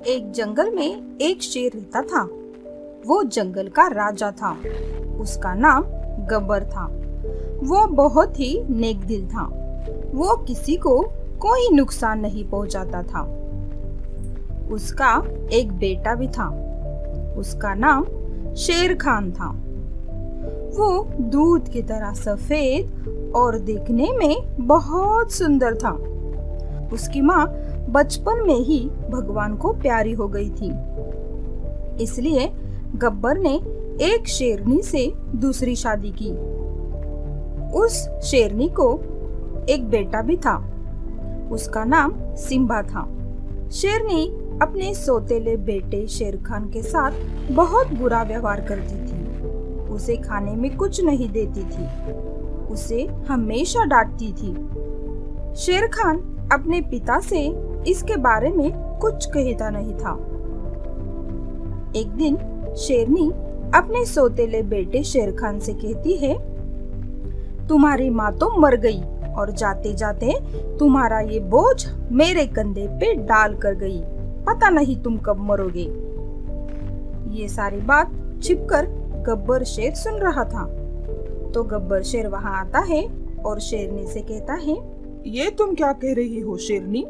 एक जंगल में एक शेर रहता था। वो जंगल का राजा था। उसका नाम गब्बर था। वो बहुत ही नेक दिल था। वो किसी को कोई नुकसान नहीं पहुंचाता था। उसका एक बेटा भी था। उसका नाम शेर खान था। वो दूध की तरह सफेद और दिखने में बहुत सुंदर था। उसकी माँ बचपन में ही भगवान को प्यारी हो गई थी। इसलिए गब्बर ने एक शेरनी से दूसरी शादी की। उस शेरनी को एक बेटा भी था। उसका नाम सिम्बा था। शेरनी अपने सौतेले बेटे शेर खान के साथ बहुत बुरा व्यवहार करती थी। उसे खाने में कुछ नहीं देती थी। उसे हमेशा डांटती थी। शेर खान अपने पिता से इसके बारे में कुछ कहता नहीं था। एक दिन शेरनी अपने सौतेले बेटे शेर खान से कहती है, तुम्हारी माँ तो मर गई और जाते जाते तुम्हारा ये बोझ मेरे कंधे पे डाल कर गई। पता नहीं तुम कब मरोगे। ये सारी बात छिपकर गब्बर शेर सुन रहा था। तो गब्बर शेर वहाँ आता है और शेरनी से कहता है, ये तुम क्या कह रही हो शेरनी?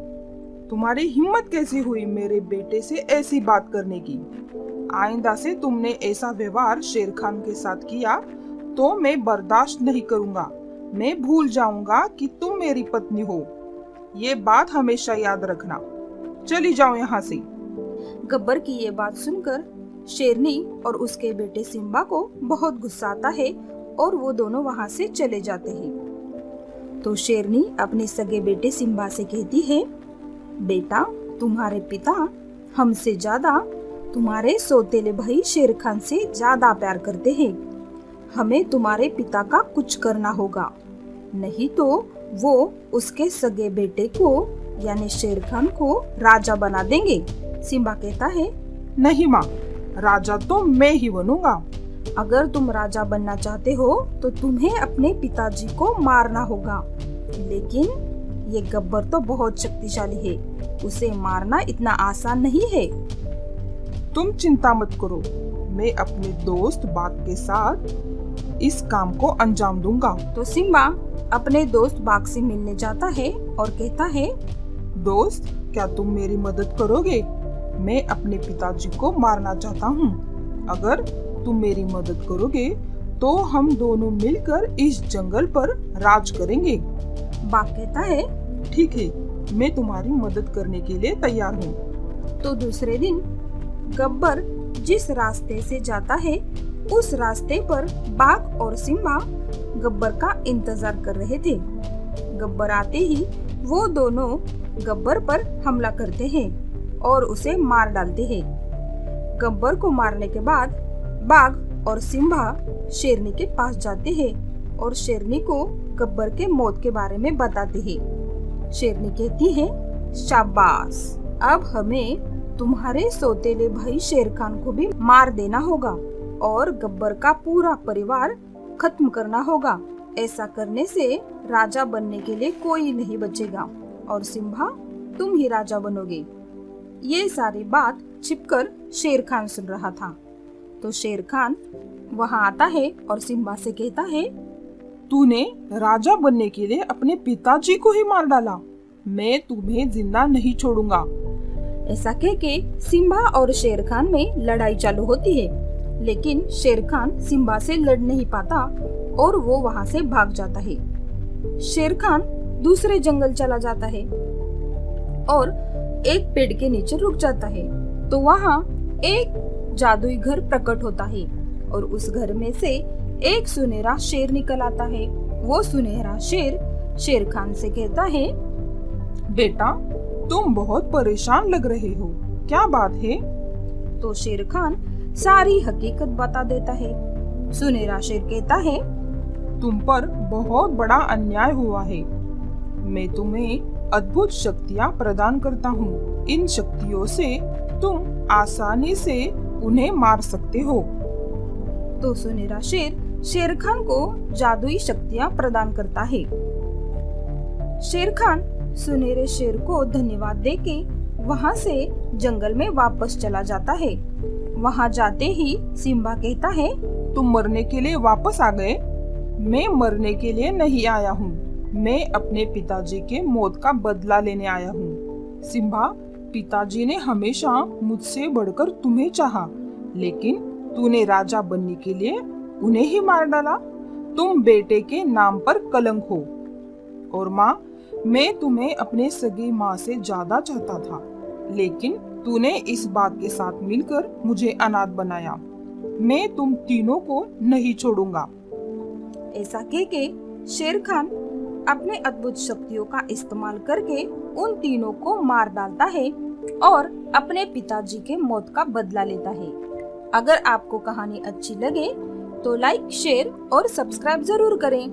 तुम्हारी हिम्मत कैसी हुई मेरे बेटे से ऐसी बात करने की? आइंदा से तुमने ऐसा व्यवहार शेर खान के साथ किया तो मैं बर्दाश्त नहीं करूंगा। मैं भूल जाऊंगा कि तुम मेरी पत्नी हो। ये बात हमेशा याद रखना। चली जाओ यहाँ से। गब्बर की ये बात सुनकर शेरनी और उसके बेटे सिम्बा को बहुत गुस्सा आता है और वो दोनों वहाँ से चले जाते हैं। तो शेरनी अपने सगे बेटे सिम्बा से कहती है, बेटा, तुम्हारे पिता हमसे ज्यादा तुम्हारे सौतेले भाई शेर खान से ज्यादा प्यार करते हैं। हमें तुम्हारे पिता का कुछ करना होगा, नहीं तो वो उसके सगे बेटे को यानी शेर खान को राजा बना देंगे। सिम्बा कहता है, नहीं माँ, राजा तो मैं ही बनूंगा। अगर तुम राजा बनना चाहते हो तो तुम्हें अपने पिताजी को मारना होगा। लेकिन ये गब्बर तो बहुत शक्तिशाली है, उसे मारना इतना आसान नहीं है। तुम चिंता मत करो, मैं अपने दोस्त बाघ के साथ इस काम को अंजाम दूंगा। तो सिम्बा अपने दोस्त बाघ से मिलने जाता है और कहता है, दोस्त, क्या तुम मेरी मदद करोगे? मैं अपने पिताजी को मारना चाहता हूँ। अगर तुम मेरी मदद करोगे तो हम दोनों मिलकर इस जंगल पर राज करेंगे। बाघ कहता है, ठीक है, मैं तुम्हारी मदद करने के लिए तैयार हूँ। तो दूसरे दिन गब्बर जिस रास्ते से जाता है उस रास्ते पर बाघ और सिम्बा गब्बर का इंतजार कर रहे थे। गब्बर आते ही वो दोनों गब्बर पर हमला करते हैं और उसे मार डालते हैं। गब्बर को मारने के बाद बाघ और सिम्बा शेरनी के पास जाते हैं और शेरनी को गब्बर के मौत के बारे में बताते हैं। शेरनी कहती है, शाबाश, अब हमें तुम्हारे सौतेले भाई शेर खान को भी मार देना होगा और गब्बर का पूरा परिवार खत्म करना होगा। ऐसा करने से राजा बनने के लिए कोई नहीं बचेगा और सिम्बा, तुम ही राजा बनोगे। ये सारी बात छिपकर शेर खान सुन रहा था। तो शेर खान वहाँ आता है और सिम्बा से कहता है, तूने राजा बनने के लिए अपने पिताजी को ही मार डाला। मैं तुम्हें जिंदा नहीं छोड़ूंगा। ऐसा कह के सिम्बा और शेर खान में लड़ाई चालू होती है। लेकिन शेर खान सिम्बा से लड़ नहीं पाता और वो वहाँ से भाग जाता है। शेर खान दूसरे जंगल चला जाता है और एक पेड़ के नीचे रुक जाता है। तो वहाँ एक जादुई घर प्रकट होता है और उस घर में से एक सुनहरा शेर निकल आता है। वो सुनहरा शेर शेर खान से कहता है, बेटा, तुम बहुत परेशान लग रहे हो, क्या बात है? तो शेर खान सारी हकीकत बता देता है। सुनहरा शेर कहता है, तुम पर बहुत बड़ा अन्याय हुआ है। मैं तुम्हें अद्भुत शक्तियाँ प्रदान करता हूँ। इन शक्तियों से तुम आसानी से उन्हें मार सकते हो। तो सुनहरा शेर शेर खान को जादुई शक्तियाँ प्रदान करता है। शेर खान सुनहरे शेर को धन्यवाद देके वहाँ से जंगल में वापस चला जाता है। वहाँ जाते ही सिम्बा कहता है, तुम मरने के लिए वापस आ गए? मैं मरने के लिए नहीं आया हूँ। मैं अपने पिताजी के मौत का बदला लेने आया हूँ। सिम्बा, पिताजी ने हमेशा मुझसे बढ़कर तुम्हें चाहा, लेकिन तूने राजा बनने के लिए उन्हें ही मार डाला। तुम बेटे के नाम पर कलंक हो। और माँ, मैं तुम्हें अपने सगी माँ से ज्यादा चाहता था, लेकिन तूने इस बात के साथ मिलकर मुझे अनाथ बनाया। मैं तुम तीनों को नहीं छोड़ूंगा। ऐसा कह के शेर खान अपने अद्भुत शक्तियों का इस्तेमाल करके उन तीनों को मार डालता है और अपने पिताजी के मौत का बदला लेता है। अगर आपको कहानी अच्छी लगे तो लाइक, शेयर और सब्सक्राइब जरूर करें।